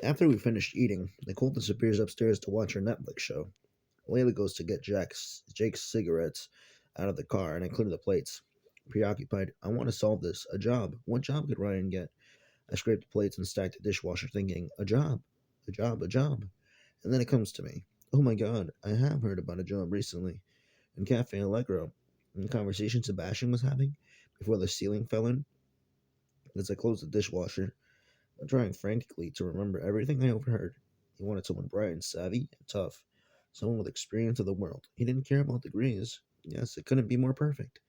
After we finished eating, Nicole disappears upstairs to watch her Netflix show. Layla goes to get Jake's cigarettes out of the car, and I clear the plates. Preoccupied, I want to solve this. A job. What job could Ryan get? I scrape the plates and stack the dishwasher, thinking, a job, a job, a job. And then it comes to me. Oh my god, I have heard about a job recently in Cafe Allegro. In the conversation Sebastian was having before the ceiling fell in, as I closed the dishwasher, I'm trying frantically to remember everything I overheard. He wanted someone bright and savvy and tough, someone with experience of the world. He didn't care about degrees. Yes, it couldn't be more perfect.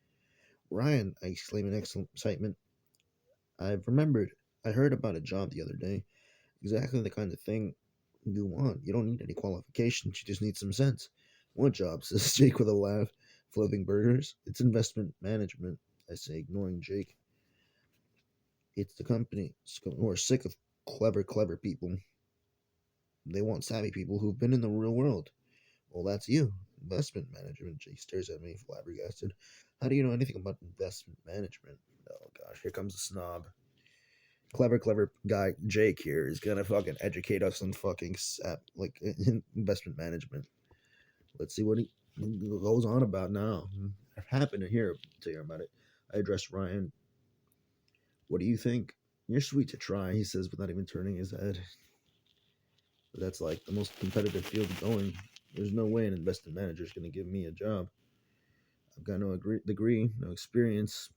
Ryan, I exclaim in excitement. I've remembered. I heard about a job the other day. Exactly the kind of thing you want. You don't need any qualifications, you just need some sense. What job? Says Jake with a laugh. Flipping burgers? It's investment management, I say, ignoring Jake. It's the company who are sick of clever people. They want savvy people who've been in the real world. Well, that's you. Investment management. Jake stares at me, flabbergasted. How do you know anything about investment management? Oh gosh, here comes the snob. Clever guy Jake here is gonna fucking educate us on fucking investment management. Let's see what he goes on about now. I happen to hear about it. I addressed Ryan. What do you think? You're sweet to try, he says without even turning his head. But that's like the most competitive field going. There's no way an investment manager is going to give me a job. I've got no degree, no experience.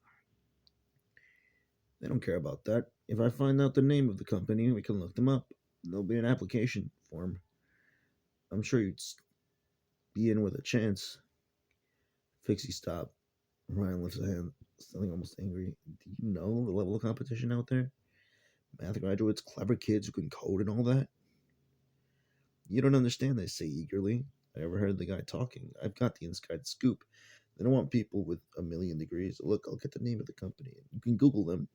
They don't care about that. If I find out the name of the company, we can look them up. There'll be an application form. I'm sure you'd be in with a chance. Fixie stop. Ryan lifts a hand, something almost angry. Do you know the level of competition out there? Math graduates, clever kids who can code and all that? You don't understand, they say eagerly. I overheard the guy talking. I've got the inside scoop. They don't want people with a million degrees. Look, I'll get the name of the company. You can Google them.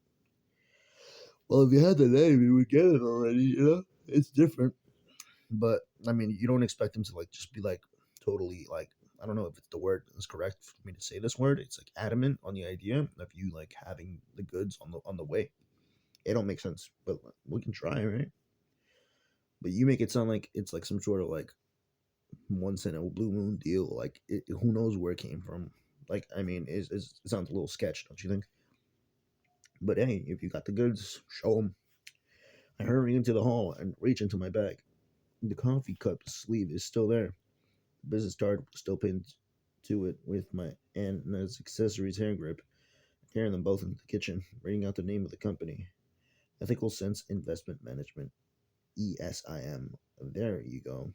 Well, if you had the name, you would get it already, you know? It's different. But, I mean, you don't expect them to, like, just be, like, totally, like, I don't know if it's the word is correct for me to say this word. It's, like, adamant on the idea of you, like, having the goods on the way. It don't make sense, but we can try, right? But you make it sound like it's, like, some sort of, like, once in a blue moon deal. Like, who knows where it came from? Like, I mean, it sounds a little sketch, don't you think? But hey, if you got the goods, show them. I hurry into the hall and reach into my bag. The coffee cup sleeve is still there. The business card still pinned to it with my Anna's accessories hair grip. Carrying them both into the kitchen, reading out the name of the company. Ethical Sense Investment Management. ESIM. There you go.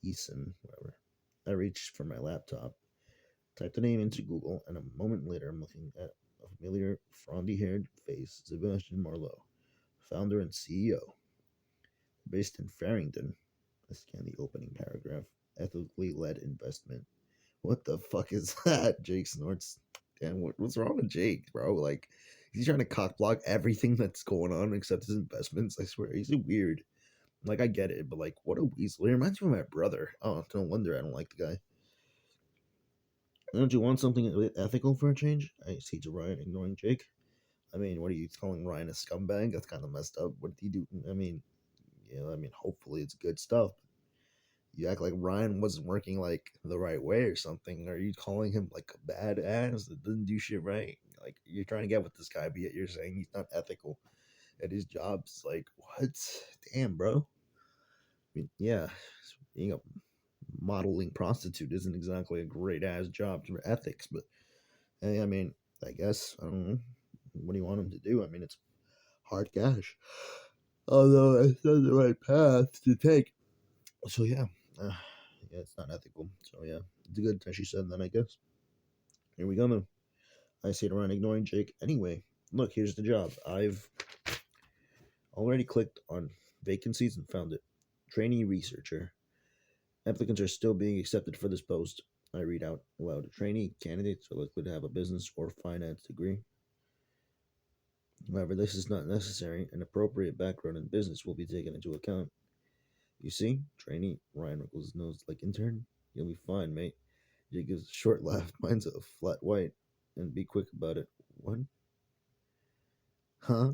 ESIM, whatever. I reached for my laptop, typed the name into Google, and a moment later I'm looking at a familiar, frondy haired face, Sebastian Marlowe, founder and CEO, based in Farringdon. I scanned the opening paragraph. Ethically led investment. What the fuck is that? Jake snorts. Damn, what's wrong with Jake, bro? Like, he's trying to cock block everything that's going on except his investments. I swear, he's weird. Like, I get it, but like, what a weasel. He reminds me of my brother. Oh, no wonder I don't like the guy. Don't you want something ethical for a change? I see to Ryan, ignoring Jake. I mean, what are you calling Ryan a scumbag? That's kind of messed up. What did he do? I mean, hopefully it's good stuff. You act like Ryan wasn't working like the right way or something. Are you calling him like a badass that doesn't do shit right? Like, you're trying to get with this guy, but yet you're saying he's not ethical at his job. It's like, what? Damn, bro. I mean, yeah, being a modeling prostitute isn't exactly a great ass job for ethics, but hey, I mean, I guess I don't know. What do you want him to do? I mean, it's hard cash. Although it's not the right path to take. So yeah, yeah, it's not ethical. So yeah, it's good that she said that. I guess. Here we go now. I sit around ignoring Jake. Anyway, look, here's the job. I've already clicked on vacancies and found it. Trainee researcher. Applicants are still being accepted for this post. I read out aloud. Trainee candidates are likely to have a business or finance degree. However, this is not necessary. An appropriate background in business will be taken into account. You see, trainee, Ryan wrinkles his nose like intern. You'll be fine, mate. Jake gives a short laugh. Mine's a flat white. And be quick about it. What? Huh?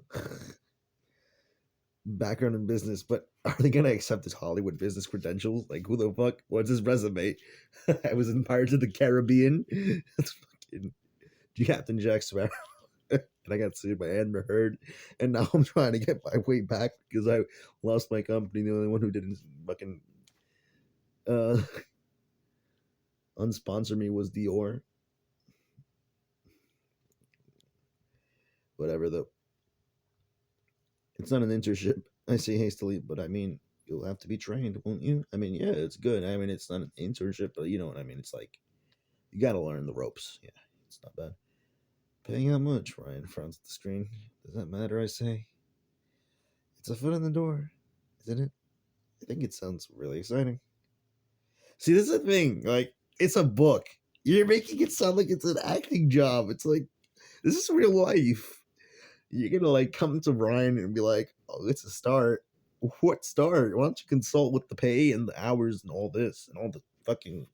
background in business, but are they gonna accept his Hollywood business credentials? Like, who the fuck? What's his resume? I was in Pirates of the Caribbean. That's fucking Captain Jack Sparrow. And I got sued by Amber Heard, and now I'm trying to get my way back because I lost my company. The only one who didn't fucking uh, unsponsor me was Dior. Whatever though, it's not an internship. I say hastily, but I mean you'll have to be trained, won't you? I mean, yeah, it's good. I mean, it's not an internship, but you know what I mean. It's like you got to learn the ropes. Yeah, it's not bad. Paying how much? Ryan frowns at the screen. Does that matter? I say. It's a foot in the door, isn't it? I think it sounds really exciting. See, this is the thing. Like, it's a book. You're making it sound like it's an acting job. It's like this is real life. You're gonna like come to Ryan and be like, "Oh, it's a start." What start? Why don't you consult with the pay and the hours and all this and all the fucking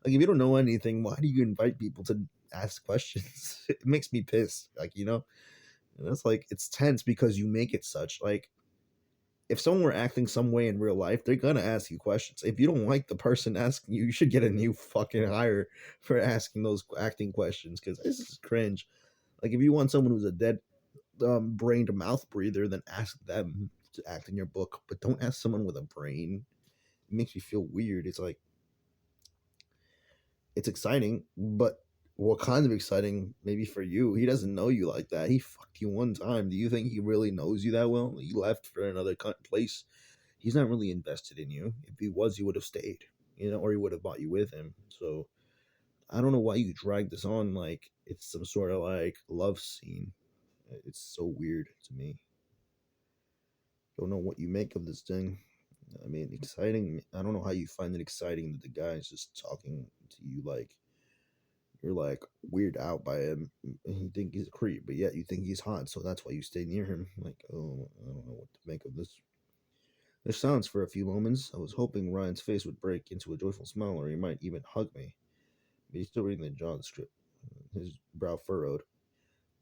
like? If you don't know anything, why do you invite people to ask questions? It makes me pissed. Like and that's like it's tense because you make it such. Like if someone were acting some way in real life, they're gonna ask you questions. If you don't like the person asking you, you should get a new fucking hire for asking those acting questions because this is cringe. Like if you want someone who's a dead brained mouth breather, then ask them to act in your book. But don't ask someone with a brain. It makes me feel weird. It's like it's exciting, but what kind of exciting? Maybe for you, he doesn't know you like that. He fucked you one time. Do you think he really knows you that well? He left for another place. He's not really invested in you. If he was, he would have stayed, or he would have brought you with him. So I don't know why you drag this on like it's some sort of like love scene. It's so weird to me. Don't know what you make of this thing. I mean, exciting. I don't know how you find it exciting that the guy is just talking to you like you're like weird out by him. And you think he's a creep, but yet you think he's hot, so that's why you stay near him. Like, oh, I don't know what to make of this. There's silence for a few moments. I was hoping Ryan's face would break into a joyful smile, or he might even hug me. But he's still reading the job script. His brow furrowed.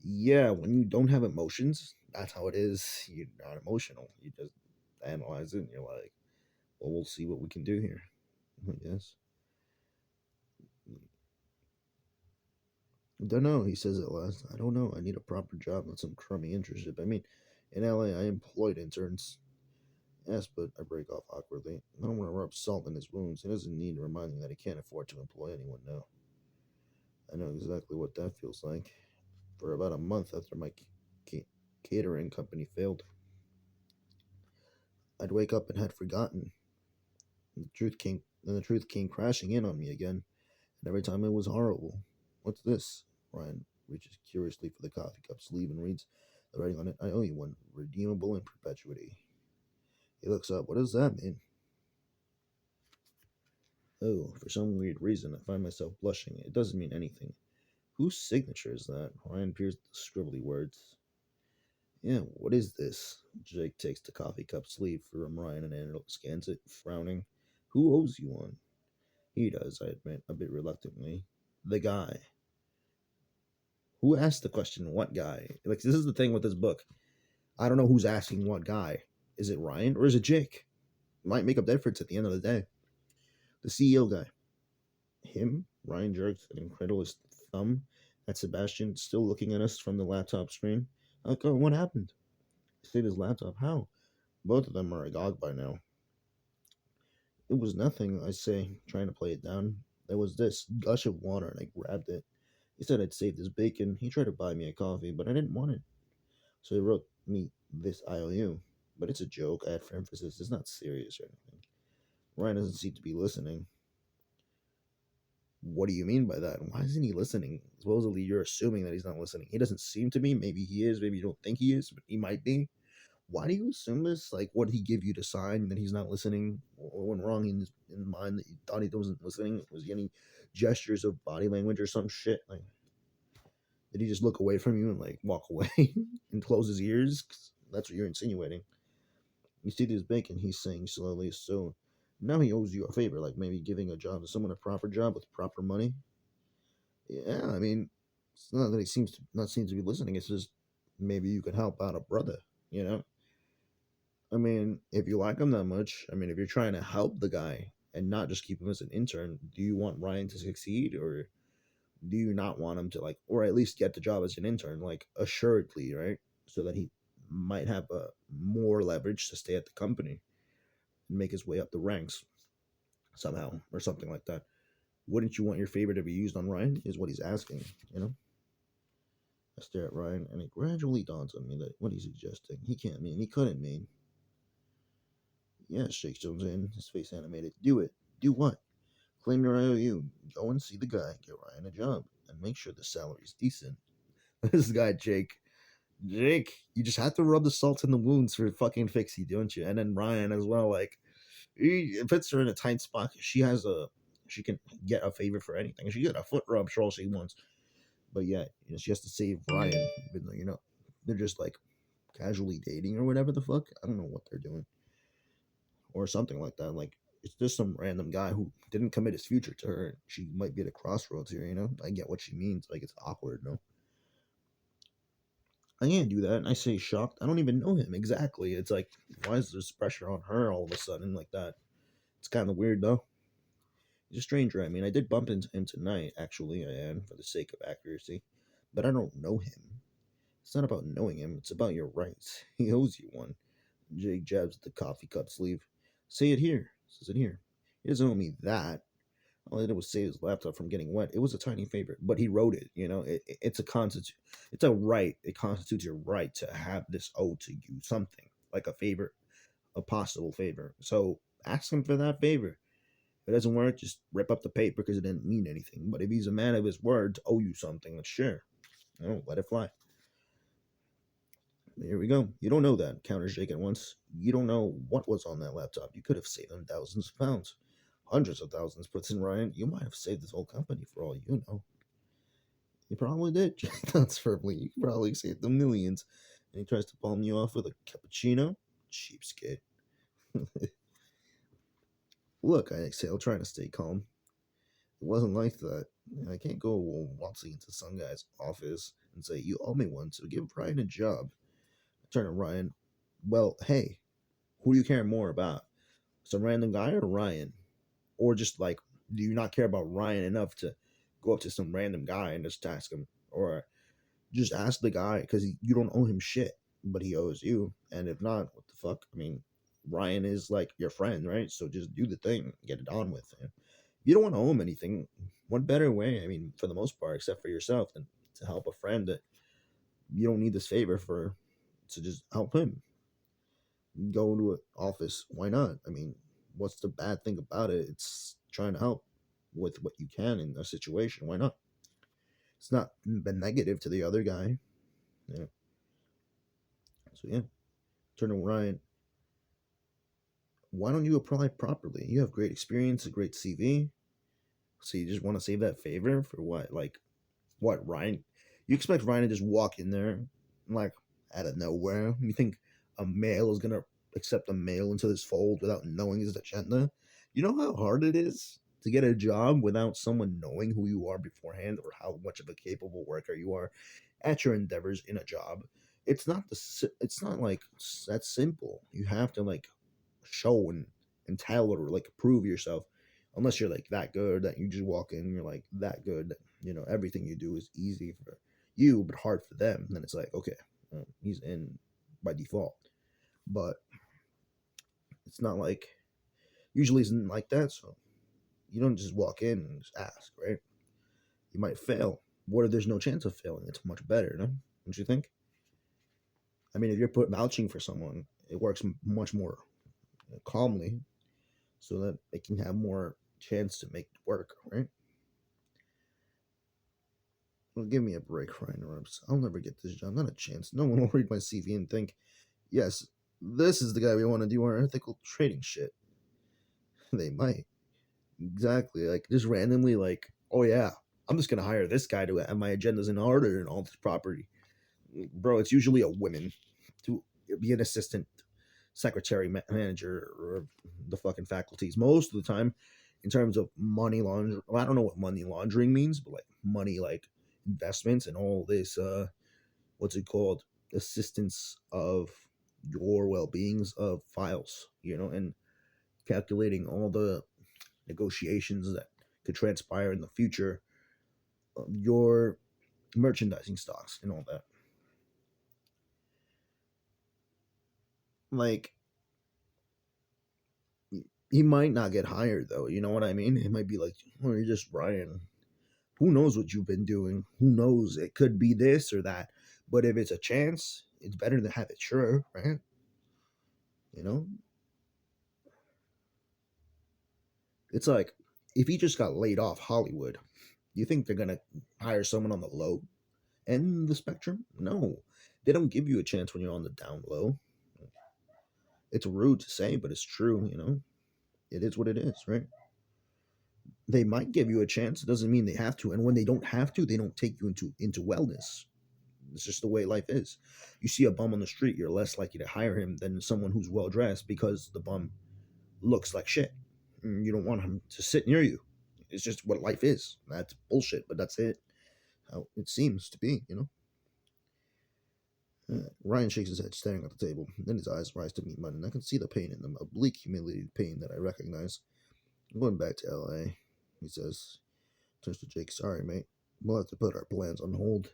Yeah, when you don't have emotions, that's how it is. You're not emotional. You just analyze it, and you're like, well, we'll see what we can do here. I guess. Don't know, he says at last. I don't know. I need a proper job, not some crummy internship. I mean, in LA, I employed interns. Yes, but I break off awkwardly. I don't want to rub salt in his wounds. He doesn't need reminding that he can't afford to employ anyone now. I know exactly what that feels like. For about a month after my catering company failed, I'd wake up and had forgotten. The truth came crashing in on me again, and every time it was horrible. What's this? Ryan reaches curiously for the coffee cup sleeve and reads the writing on it. I owe you one, redeemable in perpetuity. He looks up. What does that mean? Oh, for some weird reason, I find myself blushing. It doesn't mean anything. Whose signature is that? Ryan peers at the scribbly words. Yeah, what is this? Jake takes the coffee cup sleeve from Ryan and scans it, frowning. Who owes you one? He does, I admit, a bit reluctantly. The guy. Who asked the question, what guy? Like, this is the thing with this book. I don't know who's asking what guy. Is it Ryan or is it Jake? Might make a difference at the end of the day. The CEO guy. Him? Ryan jerks an incredulous thumb at Sebastian, still looking at us from the laptop screen. Okay, what happened? He saved his laptop. How? Both of them are agog by now. It was nothing, I say, trying to play it down. There was this gush of water, and I grabbed it. He said I'd saved his bacon. He tried to buy me a coffee, but I didn't want it. So he wrote me this IOU. But it's a joke, I add for emphasis. It's not serious or anything. Ryan doesn't seem to be listening. What do you mean by that? Why isn't he listening? Supposedly, you're assuming that he's not listening. He doesn't seem to be. Maybe he is. Maybe you don't think he is, but he might be. Why do you assume this? Like, what did he give you to sign that he's not listening? What went wrong in mind that you thought he wasn't listening? Was he any gestures of body language or some shit? Like, did he just look away from you and like walk away and close his ears? 'Cause that's what you're insinuating. You see this bacon, he's saying slowly. So now he owes you a favor, like maybe giving a job to someone, a proper job with proper money. Yeah, I mean, it's not that he seems to be listening. It's just maybe you could help out a brother. You know, I mean, if you like him that much, I mean, if you're trying to help the guy and not just keep him as an intern, do you want Ryan to succeed, or do you not want him to, like, or at least get the job as an intern, like, assuredly, right? So that he might have more leverage to stay at the company and make his way up the ranks somehow or something like that. Wouldn't you want your favor to be used on Ryan? Is what he's asking, you know? I stare at Ryan, and it gradually dawns on me that what he's suggesting, he couldn't mean. Yes, shakes Jones in, his face animated. Do it. Do what? Claim your IOU. Go and see the guy, get Ryan a job, and make sure the salary's decent. This guy, Jake. Jake, you just have to rub the salt in the wounds for fucking Fixie, don't you? And then Ryan as well, like, he puts her in a tight spot. She can get a favor for anything. She get a foot rub, sure all she wants. But yeah, she has to save Ryan, even though, they're just like casually dating or whatever the fuck. I don't know what they're doing. Or something like that. Like, it's just some random guy who didn't commit his future to her. She might be at a crossroads here. I get what she means. Like, it's awkward, no? I can't do that. And I say shocked. I don't even know him exactly. It's like, why is this pressure on her all of a sudden like that? It's kind of weird, though. He's a stranger. I mean, I did bump into him tonight, actually, I am, for the sake of accuracy. But I don't know him. It's not about knowing him, it's about your rights. He owes you one. Jake jabs at the coffee cup sleeve. Say it here, says it here. He doesn't owe me that. All I did was save his laptop from getting wet. It was a tiny favor, but he wrote it. It's a right. It constitutes your right to have this owed to you, something like a favor, a possible favor. So ask him for that favor. If it doesn't work, just rip up the paper because it didn't mean anything. But if he's a man of his word to owe you something, then sure, let it fly. Here we go. You don't know that, counters Jake at once. You don't know what was on that laptop. You could have saved them thousands of pounds. Hundreds of thousands, puts in Ryan. You might have saved this whole company for all you know. You probably did, Jake nods firmly. You probably saved them millions. And he tries to palm you off with a cappuccino. Cheapskate. Look, I exhale, trying to stay calm. It wasn't like that. I can't go waltzing into some guy's office and say, you owe me one, so give Ryan a job. I turn to Ryan. Well, hey, who do you care more about? Some random guy or Ryan? Or just like, do you not care about Ryan enough to go up to some random guy and just ask him? Or just ask the guy because you don't owe him shit, but he owes you. And if not, what the fuck? I mean, Ryan is like your friend, right? So just do the thing, get it on with. You don't want to owe him anything. What better way? I mean, for the most part, except for yourself, than to help a friend that you don't need this favor for, to just help him go into an office. Why not? I mean, what's the bad thing about it? It's trying to help with what you can in a situation. Why not? It's not been negative to the other guy. Yeah. So yeah, turn to Ryan. Why don't you apply properly? You have great experience, a great CV. So you just want to save that favor for what? Like, what, Ryan? You expect Ryan to just walk in there, like, out of nowhere? You think a male is gonna accept a male into this fold without knowing his agenda? You know how hard it is to get a job without someone knowing who you are beforehand, or how much of a capable worker you are at your endeavors in a job. It's not like that simple. You have to, like, show and tell, or like prove yourself, unless you're like that good that you just walk in and you're like that good that, everything you do is easy for you but hard for them. Then it's like, okay, he's in by default. But it's not like, usually isn't like that. So you don't just walk in and just ask, right? You might fail. What if there's no chance of failing? It's much better, no? Don't you think? I mean, if you're vouching for someone, it works much more calmly, so that they can have more chance to make it work, right? Well, give me a break, Ryan Rubs. I'll never get this job. Not a chance. No one will read my CV and think, yes, this is the guy we want to do our ethical trading shit. They might. Exactly. Like, just randomly, like, oh yeah, I'm just going to hire this guy to have my agendas in order and all this property. Bro, it's usually a woman to be an assistant secretary, manager, or the fucking faculties. Most of the time, in terms of money laundering, well, I don't know what money laundering means, but like money, like investments and all this, what's it called? Assistance of your well-beings of files, and calculating all the negotiations that could transpire in the future of your merchandising stocks and all that. Like, he might not get hired though. You know what I mean? It might be like, oh, you're just Ryan. Who knows what you've been doing? Who knows? It could be this or that. But if it's a chance, it's better to have it sure, right? You know, it's like if he just got laid off Hollywood, you think they're gonna hire someone on the low end of the spectrum? No, they don't give you a chance when you're on the down low. It's rude to say, but it's true. It is what it is, right? They might give you a chance. It doesn't mean they have to. And when they don't have to, they don't take you into wellness. It's just the way life is. You see a bum on the street, you're less likely to hire him than someone who's well dressed because the bum looks like shit. You don't want him to sit near you. It's just what life is. That's bullshit, but that's it. How it seems to be. Ryan shakes his head, staring at the table. Then his eyes rise to meet mine, and I can see the pain in them, a bleak, humiliated pain that I recognize. I'm going back to L.A., he says. Turns to Jake. Sorry, mate. We'll have to put our plans on hold.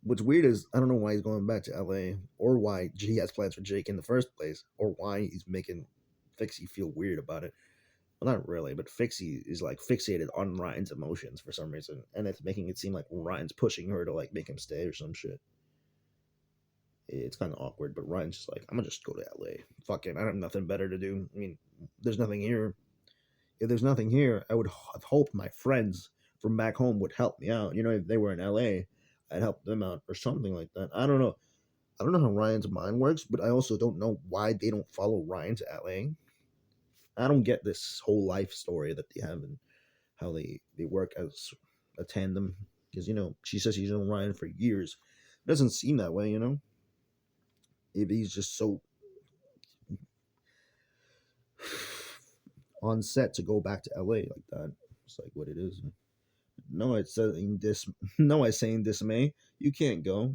What's weird is I don't know why he's going back to LA or why he has plans for Jake in the first place or why he's making Fixie feel weird about it. Well, not really, but Fixie is like fixated on Ryan's emotions for some reason, and it's making it seem like Ryan's pushing her to like make him stay or some shit. It's kind of awkward, but Ryan's just like, I'm gonna just go to LA. Fuck it, I have nothing better to do. I mean, there's nothing here. If there's nothing here, I would have hoped my friends from back home would help me out. If they were in LA, I'd help them out or something like that. I don't know. I don't know how Ryan's mind works, but I also don't know why they don't follow Ryan to LA. I don't get this whole life story that they have and how they work as a tandem. Because she says she's known Ryan for years. It doesn't seem that way. If he's just so on set to go back to LA like that, it's like what it is. No, it's saying this. No, I say in dismay, you can't go.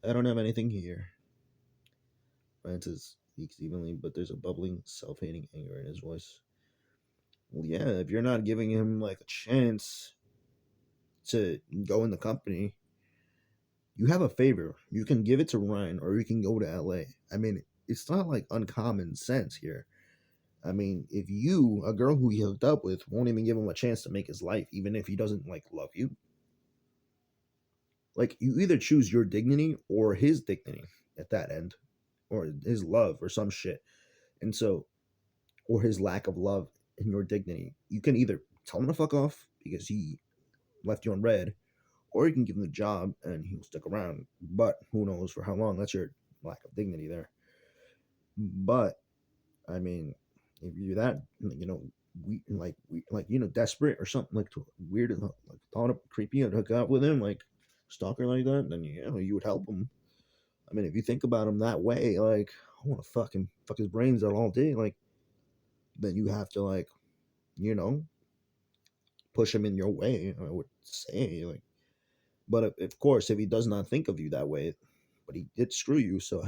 I don't have anything here. Francis speaks evenly, but there's a bubbling, self-hating anger in his voice. Well, yeah, if you're not giving him like a chance to go in the company, you have a favor. You can give it to Ryan, or you can go to LA. I mean, it's not like uncommon sense here. I mean, if you, a girl who he hooked up with, won't even give him a chance to make his life, even if he doesn't like love you, like you either choose your dignity or his dignity at that end, or his love or some shit. And so, or his lack of love and your dignity. You can either tell him to fuck off because he left you on red, or you can give him the job and he'll stick around. But who knows for how long? That's your lack of dignity there. But I mean, if you're that, desperate or something like weird, like thought of creepy and hook up with him, like stalker like that, then you would help him. I mean, if you think about him that way, like I want to fuck his brains out all day, like then you have to like, you know, push him in your way. I would say like, but of course, if he does not think of you that way, but he did screw you, so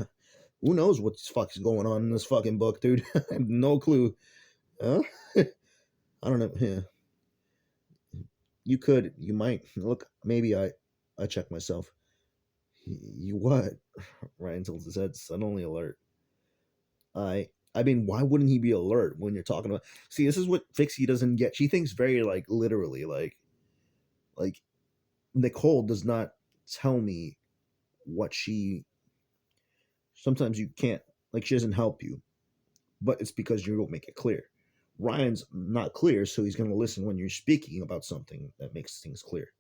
who knows what the fuck is going on in this fucking book, dude? I have no clue. Huh? I don't know. Yeah, you might look. Maybe I check myself. You what? Ryan tilts his head, suddenly alert. I mean, why wouldn't he be alert when you're talking about? See, this is what Fixie doesn't get. She thinks very like literally, like Nicole does not tell me what she. Sometimes you can't like she doesn't help you, but it's because you don't make it clear. Ryan's not clear, so he's going to listen when you're speaking about something that makes things clear.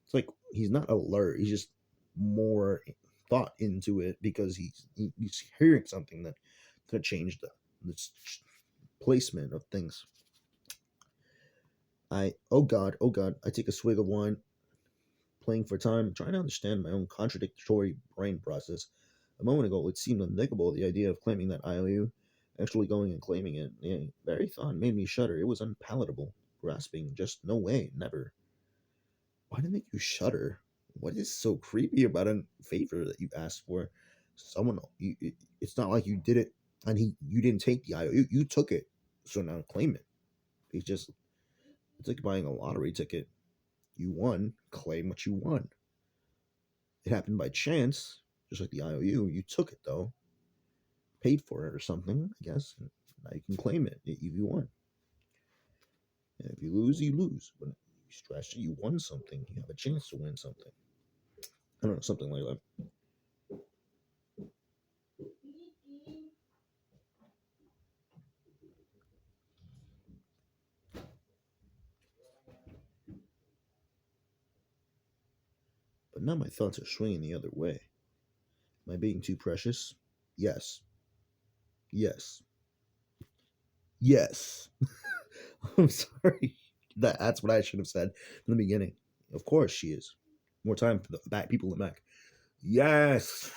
It's like he's not alert; he's just more thought into it because he's hearing something that could change the placement of things. Oh god, I take a swig of wine, playing for time, trying to understand my own contradictory brain process. A moment ago, it seemed unthinkable the idea of claiming that I owe you, actually going and claiming it. The very thought made me shudder. It was unpalatable, grasping, just no way, never. Why did it make you shudder? What is so creepy about a favor that you asked for? Someone, it's not like you did it and you didn't take the IOU. You took it, so now claim it. It's just it's like buying a lottery ticket. You won, claim what you won. It happened by chance, just like the IOU. You took it though, paid for it or something, I guess. And now you can claim it if you won. And if you lose, you lose. But you stretch it, you won something. You have a chance to win something. I don't know, something like that. But now my thoughts are swinging the other way. Am I being too precious? Yes. Yes. Yes. I'm sorry. That's what I should have said in the beginning. Of course she is. More time for the back people in the back. Yes.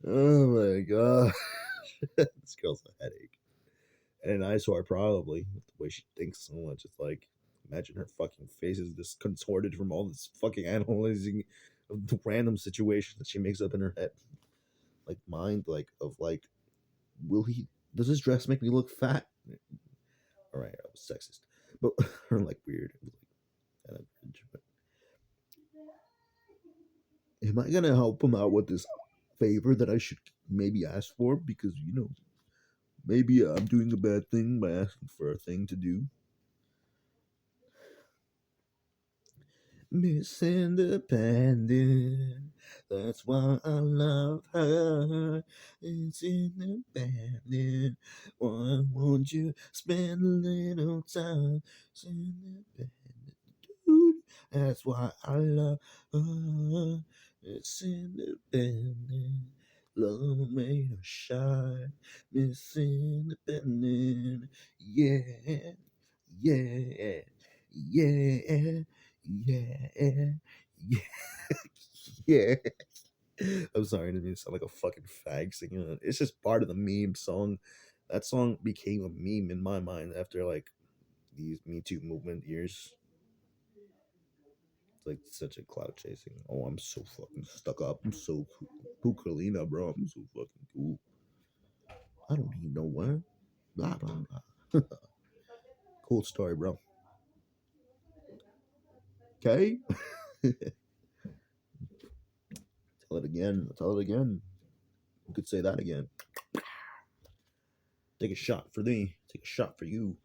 Oh my god. This girl's a headache. And an eyesore probably. The way she thinks so much. It's like imagine her fucking face is just contorted from all this fucking analyzing of the random situations that she makes up in her head. Like mind like of like will he does his dress make me look fat? All right, I was sexist. But or like weird. It was like kind of cringe, but am I gonna help him out with this favor that I should maybe ask for? Because maybe I'm doing a bad thing by asking for a thing to do. Miss Independent, that's why I love her. It's independent. Why won't you spend a little time? It's independent, dude. That's why I love her. It's independent. Love made her shine. Miss Independent. Yeah, yeah, yeah, yeah, yeah, yeah. I'm sorry, I didn't mean to sound like a fucking fag singing it. It's just part of the meme song. That song became a meme in my mind after like these Me Too movement years. It's like such a cloud chasing. Oh, I'm so fucking stuck up. I'm so cool, Kalina, bro. I'm so fucking cool. I don't need no one. Blah blah blah. Cool story, bro. Okay. Tell it again. Tell it again. You could say that again. Take a shot for thee. Take a shot for you.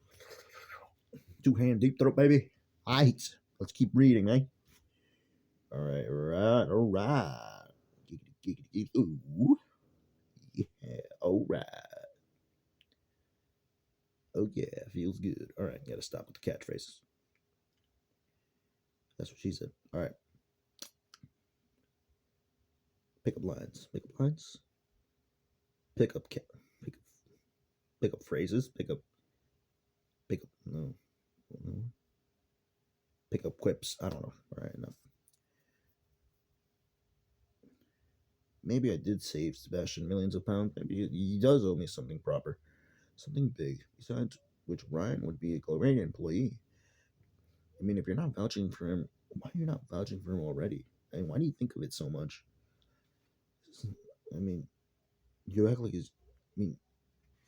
Two hand deep throat, baby. Aight. Let's keep reading, eh? Alright, alright, alright. Giggity, giggity, giggity. Ooh. Yeah, alright. Oh yeah, feels good. Alright, gotta stop with the catchphrases. That's what she said. Alright. Pick up lines. Pick up lines. Pick up pick up pick up phrases. Pick up no. Pick up quips. I don't know. Alright, enough. Maybe I did save Sebastian millions of pounds. Maybe he does owe me something proper. Something big. Besides which Ryan would be a great employee. I mean, if you're not vouching for him, why are you not vouching for him already? I mean, why do you think of it so much? I mean, you act like he's. I mean,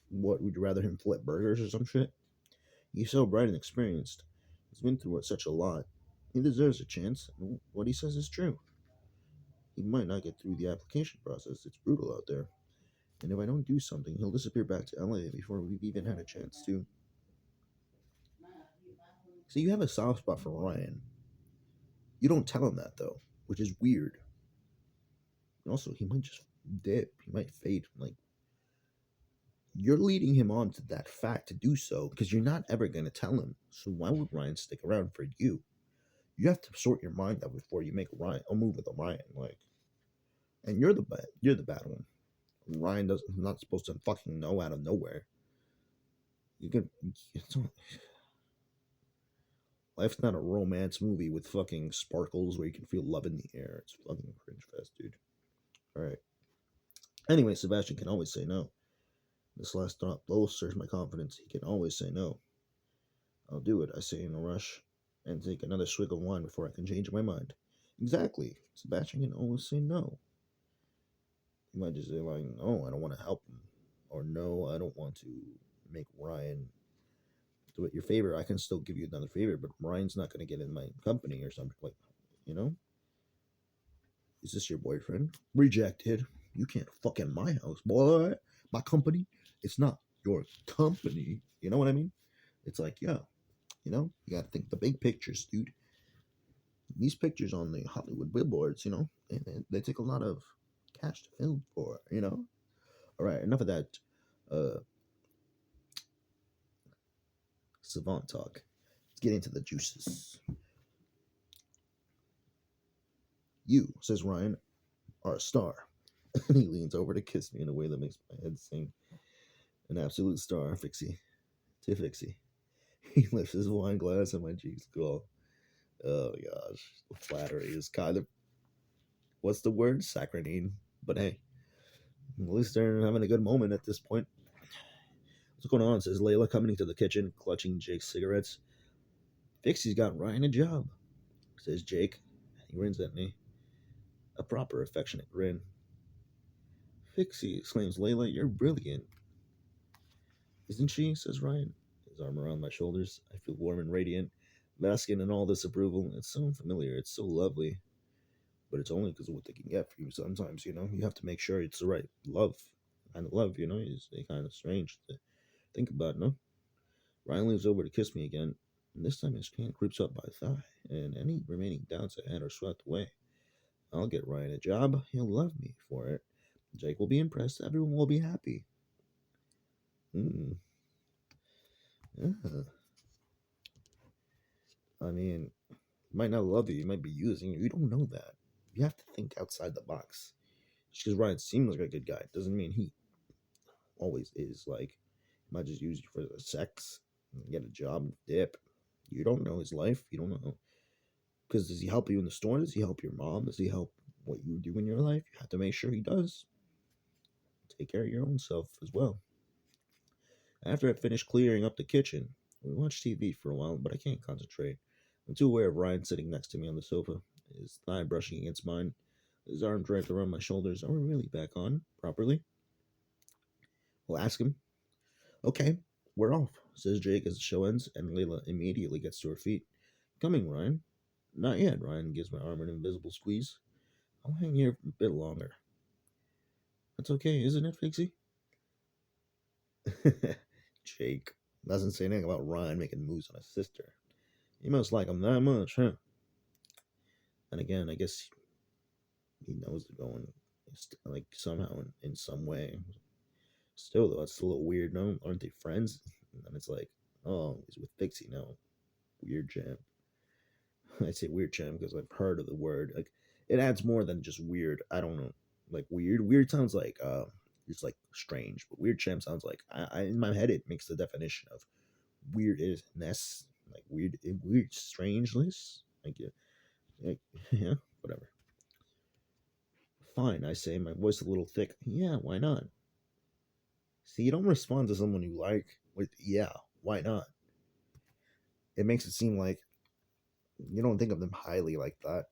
what would you rather him flip burgers or some shit? He's so bright and experienced. He's been through such a lot. He deserves a chance. What he says is true. He might not get through the application process. It's brutal out there. And if I don't do something, he'll disappear back to LA before we've even had a chance to. So you have a soft spot for Ryan. You don't tell him that though, which is weird. And also, he might just dip. He might fade. Like you're leading him on to that fact to do so because you're not ever going to tell him. So why would Ryan stick around for you? You have to sort your mind out before you make a move with a Ryan. Like, and you're the bad one. Ryan doesn't not supposed to fucking know out of nowhere. You can. It's not, life's not a romance movie with fucking sparkles where you can feel love in the air. It's fucking cringe fest, dude. All right. Anyway, Sebastian can always say no. This last thought bolsters my confidence. He can always say no. I'll do it, I say in a rush, and take another swig of wine before I can change my mind. Exactly. Sebastian can always say no. He might just say like, "No, I don't want to help him," or "No, I don't want to make Ryan do it your favor. I can still give you another favor, but Ryan's not going to get in my company or something like, you know, is this your boyfriend? Rejected. You can't fuck in my house, boy. My company. It's not your company. You know what I mean? It's like, yeah, you got to think the big pictures, dude. These pictures on the Hollywood billboards, they take a lot of cash to film for. All right, enough of that uh, savant talk. Let's get into the juices. You, says Ryan, are a star. And he leans over to kiss me in a way that makes my head sing. An absolute star, Fixie. To Fixie. He lifts his wine glass and my cheeks glow. Oh gosh, the flattery is kind of, what's the word? Saccharine. But hey, at least they're having a good moment at this point. What's going on? Says Layla, coming into the kitchen, clutching Jake's cigarettes. Fixie's got Ryan a job, says Jake. He grins at me. A proper affectionate grin. Fixie, exclaims Layla, you're brilliant. Isn't she? Says Ryan, his arm around my shoulders. I feel warm and radiant, basking in all this approval. It's so familiar, it's so lovely. But it's only because of what they can get for you sometimes, You have to make sure it's the right love. Kind of love. It's kind of strange to think about, no? Ryan leans over to kiss me again, and this time his hand creeps up my thigh, and any remaining doubts I had are swept away. I'll get Ryan a job. He'll love me for it. Jake will be impressed. Everyone will be happy. Mm, yeah. I mean, he might not love you. He might be using you. You don't know that. You have to think outside the box. Just because Ryan seems like a good guy doesn't mean he always is. Like, he might just use you for the sex, get a job, dip. You don't know his life. You don't know. Because does he help you in the store? Does he help your mom? Does he help what you do in your life? You have to make sure he does. Take care of your own self as well. After I finish clearing up the kitchen, we watch TV for a while, but I can't concentrate. I'm too aware of Ryan sitting next to me on the sofa, his thigh brushing against mine, his arm draped around my shoulders. Are we really back on properly? We'll ask him. Okay, we're off, says Jake as the show ends, and Layla immediately gets to her feet. Coming, Ryan. Not yet, Ryan gives my arm an invisible squeeze. I'll hang here a bit longer. That's okay, isn't it, Fixie? Jake doesn't say anything about Ryan making moves on his sister. You must like him that much, huh? And again, I guess he knows they're going, like, somehow in some way. Still, though, it's a little weird. No, aren't they friends? And then it's like, oh, he's with Fixie now. Weird champ. I say weird champ because I've heard of the word. Like, it adds more than just weird. I don't know. Like weird. Weird sounds like it's like strange, but weird champ sounds like in my head it makes the definition of weirdness, like weird strangeness. Like yeah, like, yeah, whatever. Fine, I say, my voice a little thick. Yeah, why not? See, you don't respond to someone you like with "yeah, why not." It makes it seem like you don't think of them highly like that.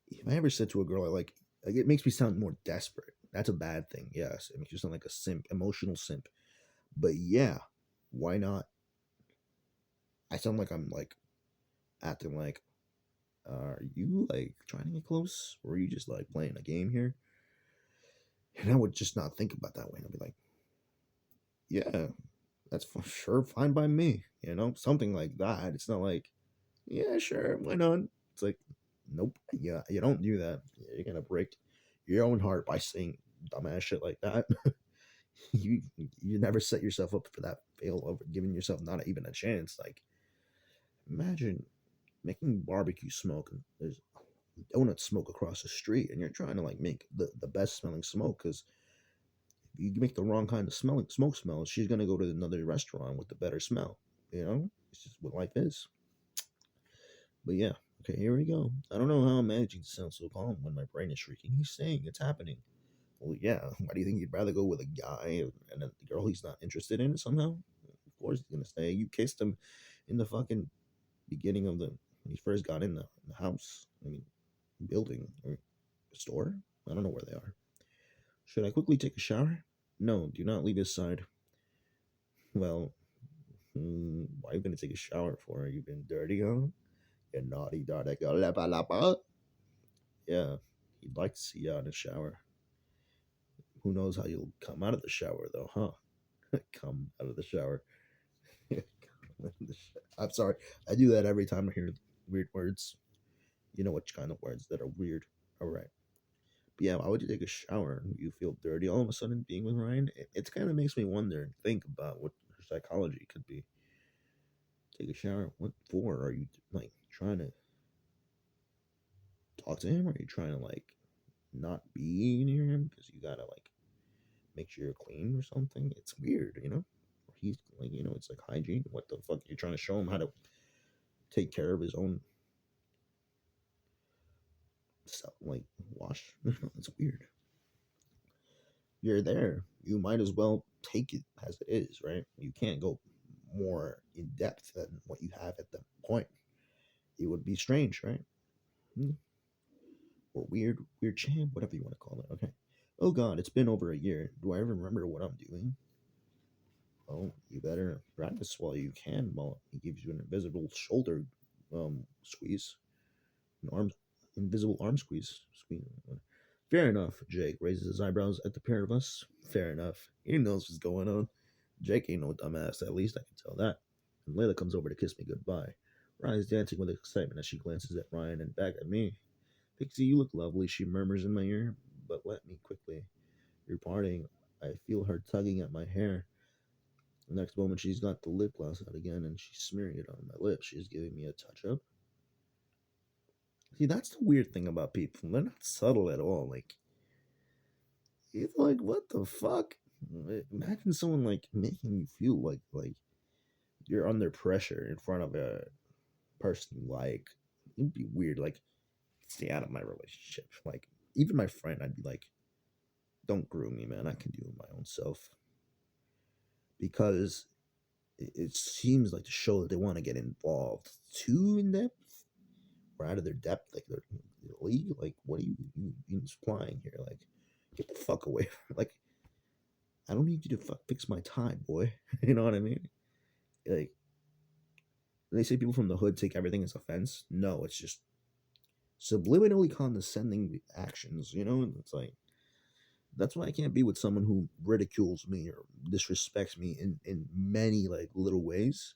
If I ever said to a girl I like it makes me sound more desperate. That's a bad thing. Yes, it makes you sound like a simp, emotional simp. But yeah, why not? I sound like I'm like acting like, are you like trying to get close, or are you just like playing a game here? And I would just not think about that way. And I'd be like, yeah, that's for sure fine by me. Something like that. It's not like, yeah, sure, why not? It's like, nope, yeah, you don't do that. You're gonna break your own heart by saying dumbass shit like that. You never set yourself up for that fail over giving yourself not even a chance. Like, imagine making barbecue smoke and there's donut smoke across the street, and you're trying to like make the best smelling smoke because you make the wrong kind of smoke smell, she's gonna go to another restaurant with the better smell. It's just what life is. But yeah, okay, here we go. I don't know how I'm managing to sound so calm when my brain is shrieking. He's saying it's happening. Well, yeah. Why do you think he'd rather go with a guy and a girl he's not interested in somehow? Of course he's gonna say you kissed him in the fucking beginning of the when he first got in the house. I mean, building or store. I don't know where they are. Should I quickly take a shower? No, do not leave his side. Well, why are you gonna take a shower for? You been dirty, huh? You naughty daughter. Go lapa lapa. Yeah, he'd like to see you out in the shower. Who knows how you'll come out of the shower, though, huh? Come out of the shower. I'm sorry. I do that every time I hear weird words. You know which kind of words that are weird. All right. But yeah, why would you take a shower? You feel dirty all of a sudden being with Ryan? It kind of makes me wonder and think about what her psychology could be. Take a shower. What for? Are you like trying to talk to him? Or are you trying to like not be near him because you gotta like make sure you're clean or something? It's weird, you know? Or he's like, it's like hygiene. What the fuck? You're trying to show him how to take care of his own stuff, like wash. It's weird. You're there. You might as well take it as it is, right? You can't go more in depth than what you have at that point. It would be strange, right? Hmm. Or weird champ, whatever you want to call it. Okay. Oh God, it's been over a year. Do I ever remember what I'm doing? Oh, you better practice while you can. While he gives you an invisible shoulder squeeze, an arm, invisible arm squeeze. Squeeze. Fair enough. Jake raises his eyebrows at the pair of us. Fair enough. He knows what's going on. Jake ain't no dumbass. At least I can tell that. And Layla comes over to kiss me goodbye. Ryan's dancing with excitement as she glances at Ryan and back at me. Pixie, you look lovely, she murmurs in my ear, but let me quickly. You're parting. I feel her tugging at my hair. The next moment, she's got the lip gloss out again and she's smearing it on my lips. She's giving me a touch up. See, that's the weird thing about people. They're not subtle at all. Like, it's like, what the fuck? Imagine someone like making you feel like you're under pressure in front of a person you like. It'd be weird. Like, stay out of my relationship. Like, even my friend, I'd be like, don't groom me, man. I can do it my own self. Because it seems like to show that they want to get involved too in depth or out of their depth, like their league. Like, what are you implying here? Like, get the fuck away. Like, I don't need you to fix my tie, boy. You know what I mean? Like, they say people from the hood take everything as offense. No, it's just subliminally condescending actions. It's like that's why I can't be with someone who ridicules me or disrespects me in many like little ways,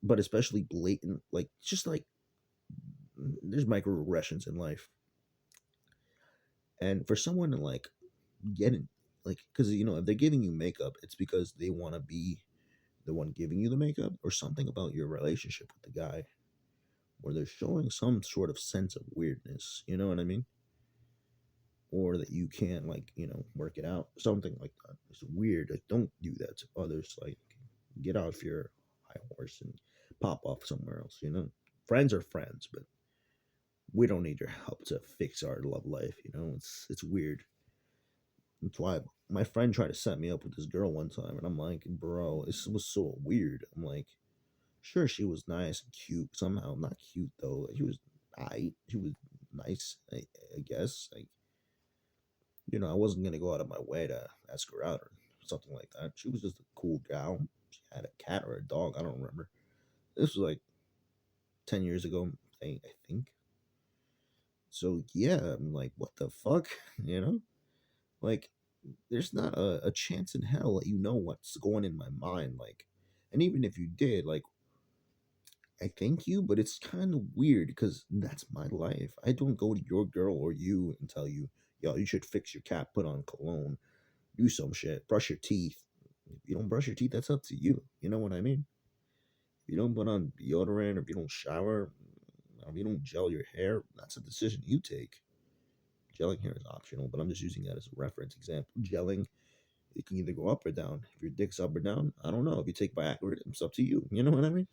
but especially blatant. Like just like there's microaggressions in life, and for someone to like get in, like because if they're giving you makeup, it's because they want to be the one giving you the makeup or something about your relationship with the guy where they're showing some sort of sense of weirdness, you know what I mean? Or that you can't like, work it out, something like that. It's weird. Like don't do that to others. Like get off your high horse and pop off somewhere else. Friends are friends, but we don't need your help to fix our love life. It's weird. That's why my friend tried to set me up with this girl one time, and I'm like, bro, this was so weird. I'm like, sure, she was nice and cute. Somehow, not cute though. She was, she was nice, I guess. Like, I wasn't gonna go out of my way to ask her out or something like that. She was just a cool gal. She had a cat or a dog. I don't remember. This was like 10 years ago. I think. So yeah, I'm like, what the fuck? You know, like, there's not a chance in hell that what's going in my mind. Like, and even if you did, like, I thank you, but it's kind of weird because that's my life. I don't go to your girl or you and tell you, yo, you should fix your cat, put on cologne, do some shit, brush your teeth. If you don't brush your teeth, that's up to you. You know what I mean? If you don't put on deodorant, or if you don't shower, or if you don't gel your hair, that's a decision you take. Gelling hair is optional, but I'm just using that as a reference example. Gelling, it can either go up or down. If your dick's up or down, I don't know. If you take Viagra, it's up to you. You know what I mean?